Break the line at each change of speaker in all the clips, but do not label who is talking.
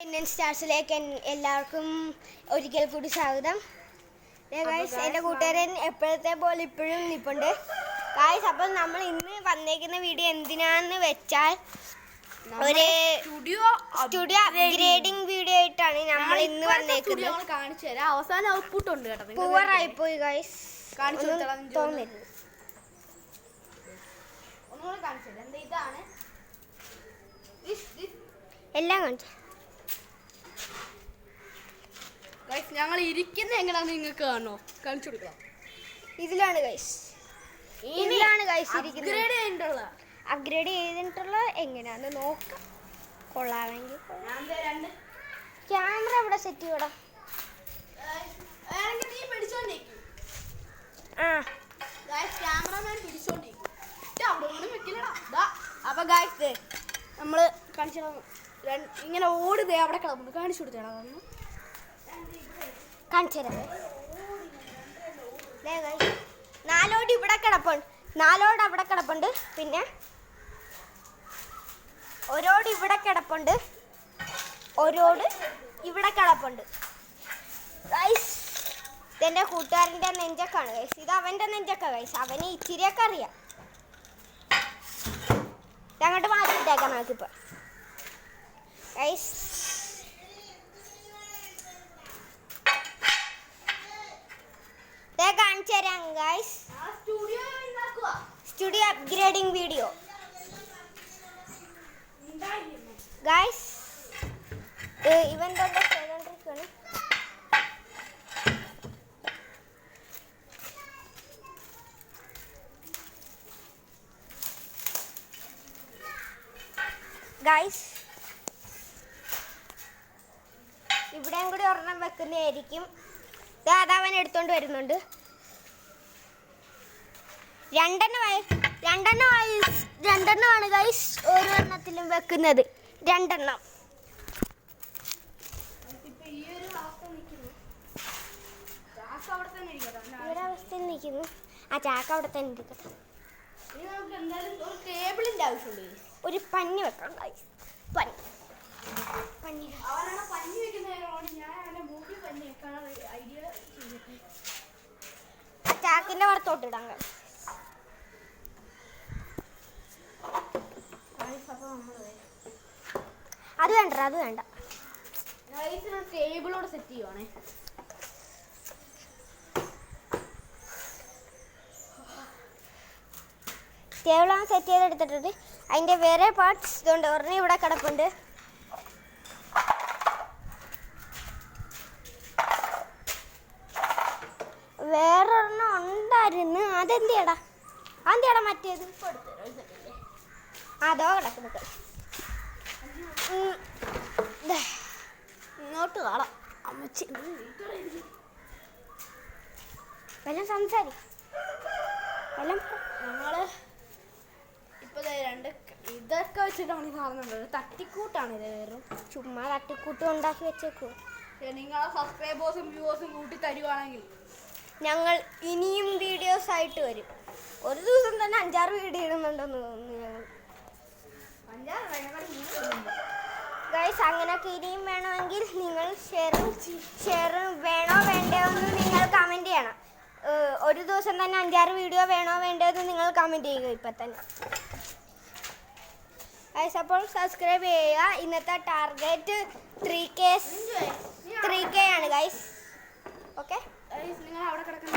Indian സ്റ്റാർസിലേക്ക് എല്ലാവർക്കും ഒരിക്കൽ കൂടി സ്വാഗതം. എൻ്റെ കൂട്ടുകാരൻ എപ്പോഴത്തെ പോലെ ഇപ്പോഴും നിൽപ്പുണ്ട്. ഗായ്സ്, അപ്പോൾ നമ്മൾ ഇന്ന് വന്നേക്കുന്ന വീഡിയോ എന്തിനാന്ന് വെച്ചാൽ ഒരു സ്റ്റുഡിയോ അപ്ഗ്രേഡിങ് വീഡിയോ ആയിട്ടാണ് നമ്മൾ ഇന്ന് വന്നേക്കുന്നത്.
കാണിച്ചു തരാം. അവസാനം ഔട്ട്പുട്ട് ഉണ്ട് കേട്ടോ.
പൂവറായിപ്പോയി ഗായ്സ്, തോന്നില്ല.
ഒന്നുകൂടെ കാണിച്ചു തരാം. ഇതാണ്
എല്ലാം കാണിച്ചു.
ഞങ്ങൾ ഇരിക്കുന്ന എങ്ങനെയാണെന്ന് നിങ്ങൾക്ക് കാണോ? കാണിച്ചു കൊടുക്കാം.
ഇതിലാണ് ഗൈസ്, ഇതിലാണ് ഗൈസ്
ഇരിക്കുന്നത്.
അപ്ഗ്രേഡ് ചെയ്തിട്ടുള്ള എങ്ങനെയാന്ന് നോക്കാം. കൊള്ളാമെങ്കിൽ ക്യാമറ ഇവിടെ സെറ്റ് ചെയ്യണം.
ക്യാമറമാൻ പിടിച്ചോണ്ടിരിക്കും. അപ്പൊ ഗായ്സ് നമ്മള് കാണിച്ചു ഇങ്ങനെ ഓടുതേ അവിടെ കിടന്നു. കാണിച്ചു കൊടുത്തേടാ.
കാണിച്ചു തരാം. നാലോട് ഇവിടെ കിടപ്പുണ്ട്, നാലോട് അവിടെ കിടപ്പുണ്ട്, പിന്നെ ഒരോട് ഇവിടെ കിടപ്പുണ്ട്, ഒരോട് ഇവിടെ കിടപ്പുണ്ട്. ഗൈസ്, ഇതെൻ്റെ കൂട്ടുകാരൻ്റെ നെഞ്ചക്കാണ് ഗൈസ്. ഇത് അവൻ്റെ നെഞ്ചക്ക ഗൈസ്. അവന് ഇച്ചിരിയൊക്കെ അറിയാം. അങ്ങോട്ട് മാറ്റിയിട്ടേക്കാം നമുക്കിപ്പോൾ ഗൈസ്. കാണിച്ചു തരാം guys. Studio upgrading video guys. ഇവൻ തന്നെ ചെയ്തോണ്ടിരിക്കുകയാണ്. ഗൈസ്, ഇവിടെയും കൂടി ഒരെണ്ണം വെക്കുന്നതായിരിക്കും. അതവൻ എടുത്തോണ്ട് വരുന്നുണ്ട്. രണ്ടെണ്ണമാണ് ഗൈസ് ഓരോ എണ്ണത്തിലും വെക്കുന്നത്. രണ്ടെണ്ണം. അവസ്ഥയിൽ നിൽക്കുന്നു. ആ ചാക്ക അവിടെ തന്നെ ഇരിക്കട്ടെ.
ടേബിളിന്റെ ആവശ്യമുണ്ട്.
ഒരു പഞ്ഞി വെക്കണം ഗൈസ്. പഞ്ഞി ചാക്കിന്റെ പുറത്തോട്ട് ഇടാം. അത് വേണ്ട, അത് വേണ്ട.
ടേബിളോട് സെറ്റ് ചെയ്യുവാണേ.
ടേബിളാണ് സെറ്റ് ചെയ്തെടുത്തിട്ടുണ്ട്. അതിൻ്റെ വേറെ പാർട്സ് ഇതുകൊണ്ട് ഒരെണ്ണം ഇവിടെ കിടപ്പുണ്ട്. വേറൊരെണ്ണം ഉണ്ടായിരുന്നു. അതെന്തിയടാ മറ്റേത്? അതോ കിടക്കുന്നത്.
ഇങ്ങോട്ട് കാണാം. അമ്മച്ചി
വല്ലതും സംസാരി.
ഞങ്ങള് ഇപ്പൊ ഇതൊക്കെ വെച്ചിട്ടാണ് ഈ സാധനം. തട്ടിക്കൂട്ടാണ് ഇത്. വേറും
ചുമ്മാ തട്ടിക്കൂട്ടും ഉണ്ടാക്കി വെച്ചേക്കൂ.
നിങ്ങളെ സബ്സ്ക്രൈബേഴ്സും വ്യൂവേഴ്സും കൂട്ടി തരുവാണെങ്കിൽ
ഞങ്ങൾ ഇനിയും വീഡിയോസ് ആയിട്ട് വരും. ഒരു ദിവസം തന്നെ 5-6 വീഡിയോ ഇടുന്നുണ്ടെന്ന് തോന്നുന്നു ഞങ്ങൾ. ഗൈസ്, അങ്ങനെയൊക്കെ ഇനിയും വേണമെങ്കിൽ നിങ്ങൾ ഷെയറും വേണോ വേണ്ടയോ എന്ന് നിങ്ങൾ കമൻറ്റ് ചെയ്യണം. ഒരു ദിവസം തന്നെ 5-6 വീഡിയോ വേണോ വേണ്ടയോ എന്ന് നിങ്ങൾ കമൻറ്റ് ചെയ്യുക ഇപ്പം തന്നെ ഗൈസ്. അപ്പോൾ സബ്സ്ക്രൈബ് ചെയ്യുക. ഇന്നത്തെ ടാർഗറ്റ് 3K ആണ് ഗൈസ്. ഓക്കെ,
നിങ്ങൾ അവിടെ കിടക്കുന്ന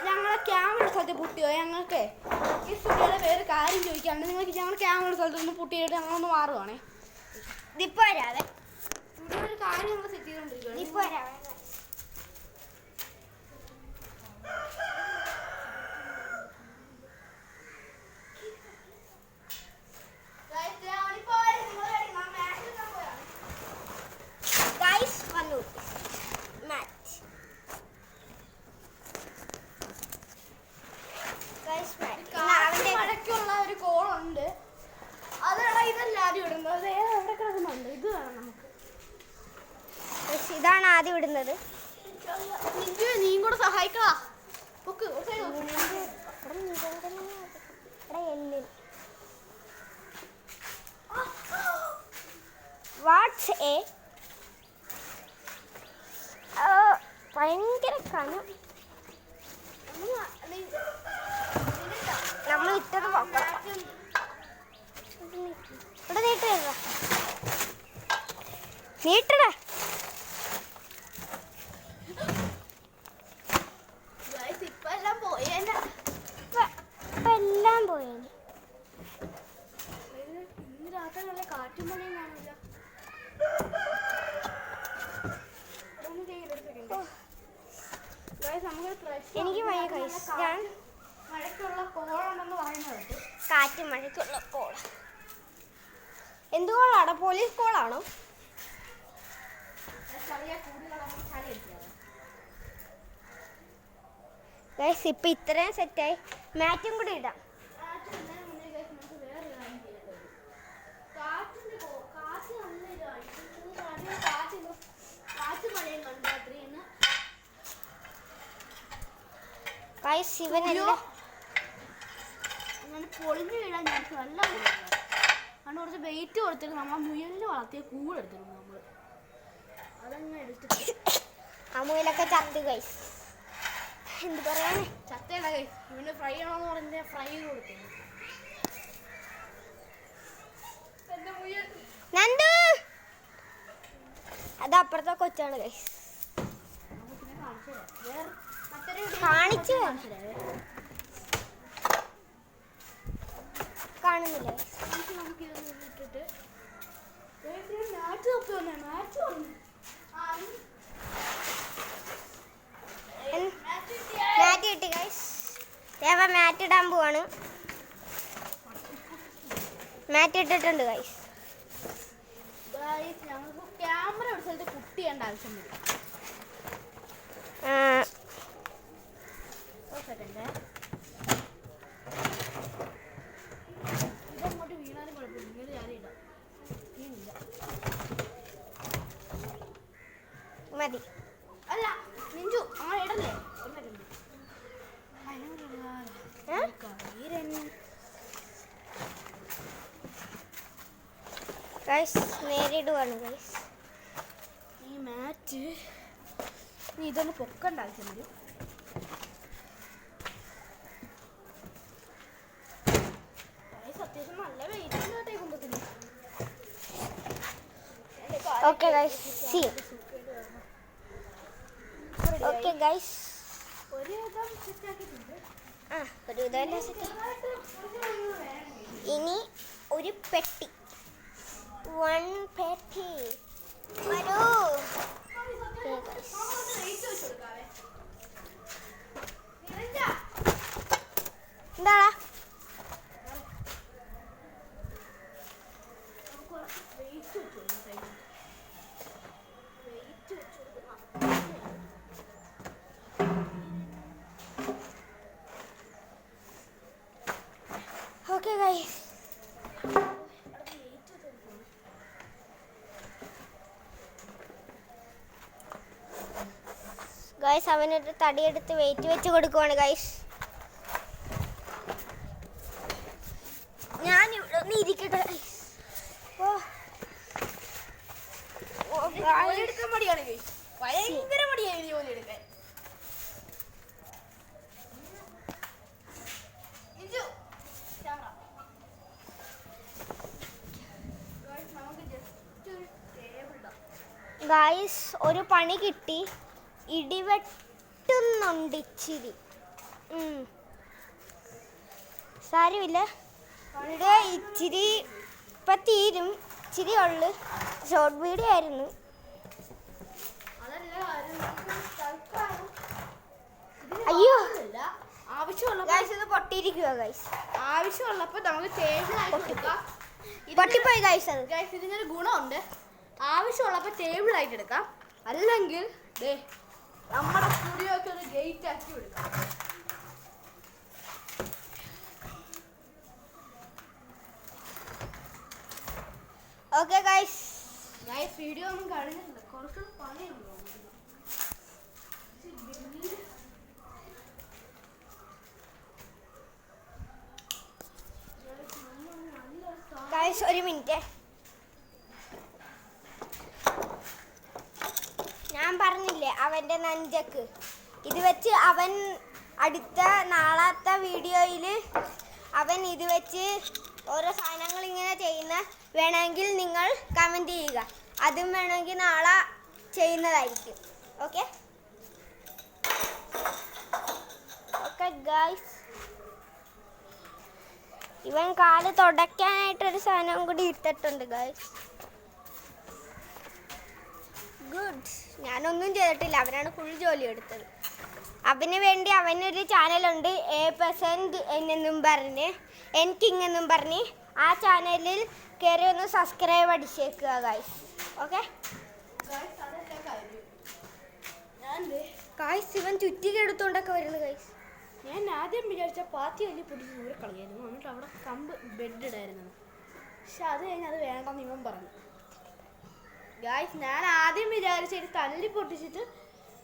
ഞങ്ങളെ ക്യാമറ സ്ഥലത്ത് പൊട്ടിയോ? ഞങ്ങൾക്ക് ഈ സ്റ്റുഡിയോയുടെ വേറെ കാര്യം ചോദിക്കാറുണ്ട്. നിങ്ങൾക്ക് ഞങ്ങൾ ക്യാമറ സ്ഥലത്ത് ഒന്ന് പൊട്ടിയിട്ട് ഞങ്ങളൊന്ന് മാറുവാണേ.
ഇതിപ്പോൾ വരാതെ
സ്റ്റുഡിയോ ഒരു കാര്യം നമ്മൾ സെറ്റ് ചെയ്തുകൊണ്ടിരിക്കുകയാണ്.
ഇപ്പോൾ വരാവേ.
മഴയ്ക്കുള്ള ഒരു കോളുണ്ട്. അതാണ് ഇതല്ല ആദ്യം ഇടുന്നത്. എവിടെ കിടക്കുന്നുണ്ട്? ഇത് വേണം നമുക്ക്.
ഇതാണ് ആദ്യം ഇടുന്നത്.
നീയും കൂടെ സഹായിക്കാ.
വാട്ട്സ് എ ഭയങ്കര കനം. നമ്മൾ ഇട്ടത് ഇവിടെ നീട്ട നീട്ടടാ.
ഇപ്പൊ എല്ലാം പോയേനെ.
എല്ലാം പോയേനെ.
ഇന്ന് രാത്രി നല്ല കാറ്റും പണിയും കാണില്ല.
എനിക്ക് ഭയങ്കര കൈസ്. ഞാൻ
മഴയ്ക്കുള്ള കോളുണ്ടെന്ന് പറയുന്നത്
കാറ്റ് മഴയ്ക്കുള്ള കോള. എന്ത് കോളാണോ? പോലീസ് കോളാണോ? ഗൈസ് ഇപ്പം ഇത്രയും സെറ്റായി. മാറ്റും കൂടി ഇടാം. ഗൈസ് ഇവനല്ല
പൊളിഞ്ഞു വീഴാൻ ചാൻസ് നല്ല അതുകൊണ്ട് കുറച്ച് വെയിറ്റ് കൊടുത്തിട്ട് നമ്മൾ മുയലിന് വളർത്തിയ കൂടെടുത്തിരുന്നു നമ്മൾ. അതങ്ങനെ എടുത്തിട്ട്
ആ മുയിലൊക്കെ ചത്ത് ഗൈസ്. എന്ത് പറയാനേ,
ചത്തയുടെ കൈ ഇവന് ഫ്രൈ ആണോന്ന് പറഞ്ഞ ഫ്രൈ കൊടുത്തിരുന്നു. എന്റെ മുയൽ
നന്ദു അത് അപ്പുറത്തെ കൊച്ചാണ് ഗൈസ്.
പിന്നെ കാണിച്ചു തരാം. വേറെ മറ്റൊരു
കാണിച്ചു കാണുന്നില്ല.
നമുക്ക് ഇതൊന്ന് ഇട്ടിട്ട് മാറ്റ് തപ്പി വന്നേ. മാറ്റ് വന്നു
മാറ്റ് കിട്ടി ഗൈസ്. ദേവ മാറ്റ് ഇടാൻ പോവാണ്. മാറ്റ് ഇട്ടിട്ടുണ്ട് ഗൈസ്.
ഞങ്ങൾക്ക് ക്യാമറ ഒരു സ്ഥലത്ത് കുട്ടി ചെയ്യേണ്ട ആവശ്യം വരും. ഇതങ്ങോട്ട് വീണാലും കുഴപ്പമില്ല. ഇങ്ങനെ ഞാൻ ഇടാം. വീണില്ല
മതി.
അല്ല നിഞ്ചു അങ്ങനെ ഇടല്ലേ.
Guys നേരിടുവാണ് guys.
ഈ മാറ്റ് നീ ഇതൊന്ന് പൊക്കണ്ട ആവശ്യം വരും. അത്യാവശ്യം നല്ല വെയിറ്റ് ഉണ്ട് കുമ്പത്തിന്.
Okay guys see. Okay guys
ഒരു വിധം സെറ്റാക്കിയിട്ടുണ്ട്.
ഒരു ഇതല്ലേ സെറ്റ്. ഇനി ഒരു പെട്ടി. 1 പെട്ടി വരൂ. എന്താടാ ഓക്കെ ഗൈസ്. ഗൈസ് അവനൊരു തടിയെടുത്ത് വെയിറ്റ് വെച്ച് കൊടുക്കുവാണ് ഗൈസ്. ഞാൻ ഇവിടെ ഒന്ന് ഇരിക്കട്ടെ ഗൈസ്.
എടുക്കാൻ മടിയാണ് ഗൈസ്. ഭയങ്കര മടിയായി ജോലി എടുക്കാൻ.
ഗൈസ് ഒരു പണി കിട്ടി. ഇടിവെട്ടുന്നുണ്ട് ഇച്ചിരി. സാരമില്ല. ഇവിടെ ഇച്ചിരി ഇപ്പം തീരും. ഇച്ചിരി ഉള്ളു. ഷോർട്ട് വീഡിയോ ആയിരുന്നു. അയ്യോ ഗൈസ് ഇത് പൊട്ടിയിരിക്കുക ഗൈസ്.
ആവശ്യമുള്ളപ്പോൾ നമുക്ക് ടേബിളായിട്ട് എടുക്കാം.
പൊട്ടിപ്പോയി ഗൈസ്. അത്
ഗൈസ് ഇതിനൊരു ഗുണമുണ്ട്. ആവശ്യമുള്ളപ്പോൾ ടേബിളായിട്ട് എടുക്കാം. അല്ലെങ്കിൽ നമ്മുടെ സ്റ്റുഡിയോക്ക് ഒരു ഗേറ്റ് ആക്കി എടുക്കാം.
Okay guys.
വീഡിയോ ഒന്നും കഴിഞ്ഞിട്ടില്ല. കുറച്ച് പണിയുണ്ടോ
ഗൈസ് ഒരു മിനിറ്റ്. അവൻ്റെ നെഞ്ചക്ക്. ഇത് വെച്ച് അവൻ അടുത്ത നാളത്തെ വീഡിയോയിൽ അവൻ ഇത് വെച്ച് ഓരോ സാധനങ്ങൾ ഇങ്ങനെ ചെയ്യുന്ന വേണമെങ്കിൽ നിങ്ങൾ കമൻറ്റ് ചെയ്യുക. അതും വേണമെങ്കിൽ നാളെ ചെയ്യുന്നതായിരിക്കും. ഓക്കെ ഓക്കെ ഗൈസ്, ഇവൻ കാല് തുടയ്ക്കാനായിട്ടൊരു സാധനം കൂടി ഇട്ടിട്ടുണ്ട് ഗൈസ്. ഗുഡ്. ഞാനൊന്നും ചെയ്തിട്ടില്ല, അവനാണ് ഫുൾ ജോലി എടുത്തത്. അവന് വേണ്ടി അവനൊരു ചാനലുണ്ട്, A% എന്നും പറഞ്ഞ്, എൻ കിങ് എന്നും പറഞ്ഞ്. ആ ചാനലിൽ കയറി ഒന്ന് സബ്സ്ക്രൈബ് അടിച്ചേക്കുക ഗൈസ്. ഓക്കെ ഗൈസ്, ഇവൻ ചുറ്റിക എടുത്തോണ്ടൊക്കെ വരുന്നു ഗൈസ്.
ഞാൻ ആദ്യം വിചാരിച്ച പാത്തി വലിയ പൊടിച്ച് ദൂരെ കളയായിരുന്നു, എന്നിട്ട് അവിടെ കമ്പ് ബെഡ് ഇടായിരുന്നു. പക്ഷെ അത് കഴിഞ്ഞ് അത് വേണ്ടെന്ന് ഇവൻ പറഞ്ഞു. ഗായ്സ്, ഞാൻ ആദ്യം വിചാരിച്ചത് തല്ലി പൊട്ടിച്ചിട്ട്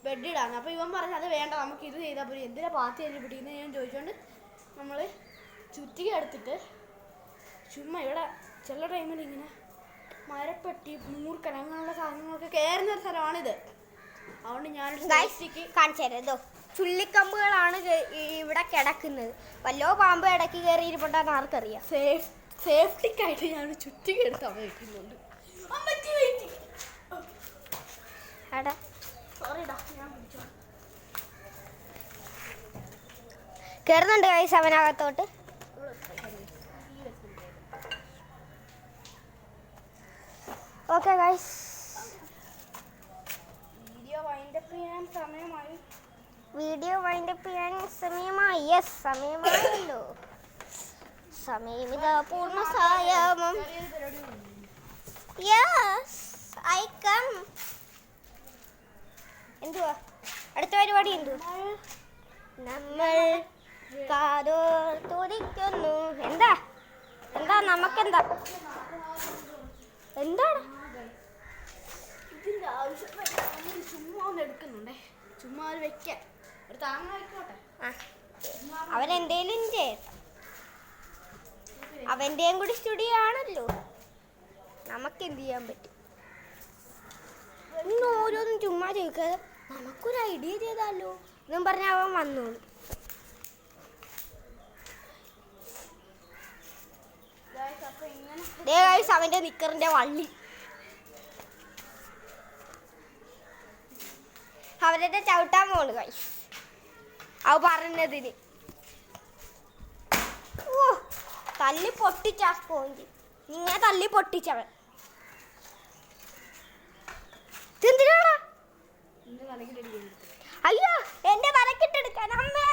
ബെഡ് ഇടാന്ന്. അപ്പോൾ ഇവൻ പറഞ്ഞു അത് വേണ്ട, നമുക്ക് ഇത് ചെയ്താൽ പോലും എന്തിനാ പാത്തി തല്ലി പൊട്ടിക്കുന്നത് ഞാൻ ചോദിച്ചുകൊണ്ട് നമ്മൾ ചുറ്റിക എടുത്തിട്ട് ചുമ്മാ ഇവിടെ ചില ടൈമിൽ ഇങ്ങനെ മരപ്പെട്ടി മൂർക്കൻ അങ്ങനെയുള്ള സാധനങ്ങളൊക്കെ കയറുന്ന ഒരു സ്ഥലമാണിത്. അതുകൊണ്ട് ഞാനൊരു
കാണിച്ചു തരാം. ചുള്ളിക്കമ്പുകളാണ് ഇവിടെ കിടക്കുന്നത്. വല്ലോ പാമ്പ് ഇടയ്ക്ക് കയറി ഇരിപ്പുണ്ടെന്ന് ആർക്കറിയാം.
സേഫ്റ്റിക്കായിട്ട് ഞാൻ ചുറ്റിക എടുത്ത് അവ വയ്ക്കുന്നുണ്ട്.
കയറുന്നുണ്ട് കൈസ് അവനകത്തോട്ട്. ഓക്കെ ഗൈസ്,
വീഡിയോ വൈൻഡപ്പ് ചെയ്യാൻ സമയമായി.
യെസ്, സമയമായല്ലോ. സമയമിതാ പൂർണ്ണ സായാമം. Yes, I come. എന്തുവാ അടുത്ത പരിപാടി? നമ്മൾ കാതോർത്തിരിക്കുന്നു. എന്താ നമുക്കെന്താ എന്താണ്
ഇതിന്റെ ആവശ്യം? ചുമ്മാ ഒന്ന് എടുക്കുന്നുണ്ടേ, ചുമ്മാ ഒരു വെക്കാൻ ഒരു താങ്ങ വെക്കോട്ടെ.
അവനെന്തേലും ചെയ്യട്ടെ, അവൻ്റെയും കൂടി സ്റ്റുഡിയോ ആണല്ലോ, നമുക്കെന്ത് ചെയ്യാൻ പറ്റും? ഇന്ന് ഓരോന്നും ചുമ്മാ ചോദിക്കാതെ നമുക്കൊരു ഐഡിയ ചെയ്താലോ എന്നും പറഞ്ഞ അവൻ വന്നോളൂ. അവന്റെ നിക്കറിന്റെ വള്ളി അവരുടെ ചവിട്ടാൻ പോണ് ഗൈസ്. അവ പറഞ്ഞതിന് തല്ലി പൊട്ടിച്ച സ്പോഞ്ച് ഇങ്ങനെ തല്ലി പൊട്ടിച്ചവൻ. എന്തിനാണ്? അയ്യോ, എന്റെ തലക്കിട്ടെടുക്കാൻ അമ്മേ.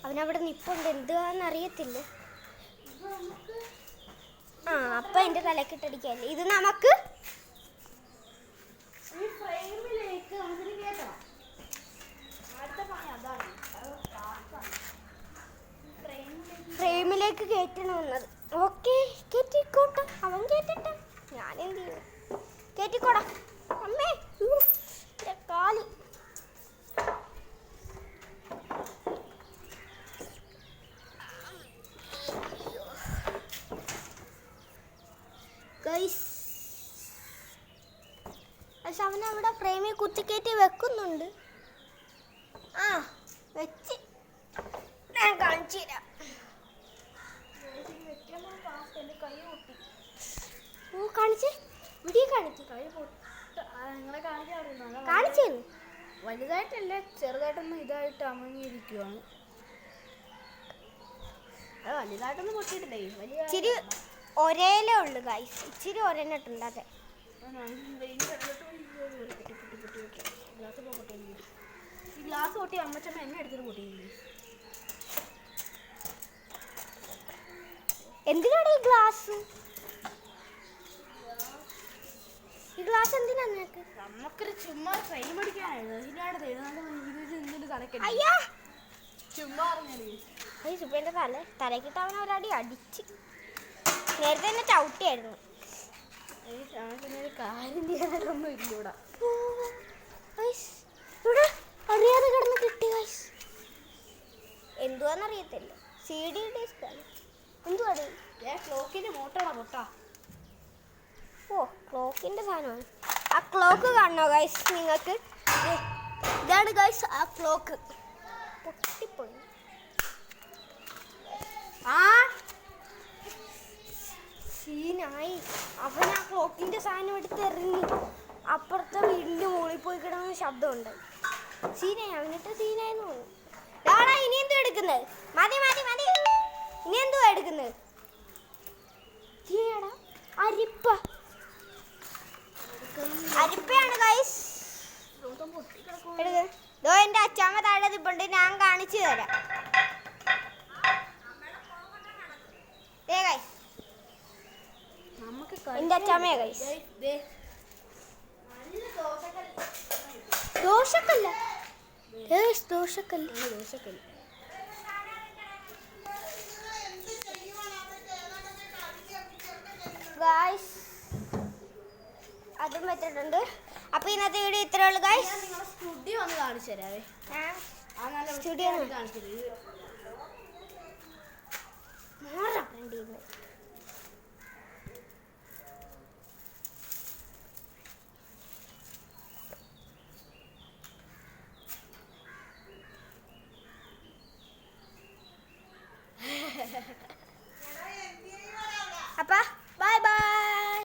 അവനവിടെ നിപ്പുണ്ട്, എന്തുവാന്ന് അറിയത്തില്ല. അപ്പൊ എന്റെ തലക്കിട്ടടിക്കല്ലേ ഇത് നമുക്ക്. ഫ്രെയിമിലേക്ക് കയറ്റണമെന്നത്. ഓക്കെ, കയറ്റിക്കോട്ടെ, അവൻ കേട്ടിട്ട് ഞാൻ എന്ത് ചെയ്യും? കയറ്റിക്കോടാ അമ്മേ. കാലി പക്ഷെ അവനവിടെ ഫ്രെയിമിൽ കുത്തിക്കയറ്റി വെക്കുന്നുണ്ട്. വെച്ച് ഞാൻ കാണിച്ചു തരാം. കാണിച്ചേ, വീഡിയോ കാണിച്ചു.
വലുതായിട്ടല്ലേ, ചെറുതായിട്ടൊന്നും ഇതായിട്ട് അമങ്ങിയിരിക്കുവാണ്. വലുതായിട്ടൊന്നും പൊട്ടിയിട്ടില്ലേ,
ഇച്ചിരി ഒരേലേ ഉള്ളു ഗൈസ്, ഇച്ചിരി ഒരേനിട്ടുണ്ട്. അതെ,
ഈ ഗ്ലാസ് പൊട്ടി അമ്മച്ചമ്മ എന്നെ എടുത്തിട്ട് പൊട്ടിയില്ലേ?
എന്തിനാണ് ഈ ഗ്ലാസ്? ഈ ഗ്ലാസ് എന്തിനാ നിനക്ക്?
നമുക്കൊരു ചുമ്മാ ഫ്രെയിം അടിക്കാനായിരുന്നു. ചുമ്മാ
സുബേന്റെ തലക്കിട്ട് അവൻ ഒരടി അടിച്ച്. നേരത്തെ തന്നെ ചവിട്ടിയായിരുന്നു.
കാര്യം ചെയ്യാനൊന്നും ഇല്ല
ഇവിടെ അറിയാതെ കിടന്ന് കിട്ടി. എന്തുവാന്നറിയത്തില്ല. CD ഡിസ്ക് എന്തുവാടി?
ക്ലോക്കിന്റെ മോട്ടറാ പൊട്ടാ.
ഓ ക്ലോക്കിന്റെ സാധനമാണ്. ആ ക്ലോക്ക് കാണണോ ഗൈസ് നിങ്ങൾക്ക്? ഇതാണ് ഗൈസ് ആ ക്ലോക്ക്. പൊട്ടിപ്പോയി.
ആ
സീനായി. അവൻ ആ ക്ലോക്കിന്റെ സാധനം എടുത്ത് എറിഞ്ഞു. അപ്പുറത്തെ വീടിന്റെ മുകളിൽ പോയി കിടന്ന ശബ്ദമുണ്ട്. സീനായി. അവനിട്ട് സീനായെന്ന് തോന്നുന്നു. ഇനി എന്തോ എടുക്കുന്നത്? മതി മതി മതി. ഇനി എന്തോ എടുക്കുന്നത്? അരിപ്പ. അരിപ്പയാണ് ഗൈസ്. എന്റെ അച്ചാമ്മ താഴെ നിപ്പുണ്ട്. ഞാൻ കാണിച്ചു തരാം. എന്റെ അച്ചാമ്മയാ ഗൈസ്. ദോശക്കല്ല ദോശക്കല്ല. ഗൈസ് അതും വെച്ചിട്ടുണ്ട്. അപ്പൊ ഇന്നത്തെ വീഡിയോ ഇത്രേ ഉള്ളൂ ഗൈസ്.
സ്റ്റുഡിയോ ഒന്ന് കാണിച്ചു തരാവേ.
സ്റ്റുഡിയോ
കാണിച്ചു തരും.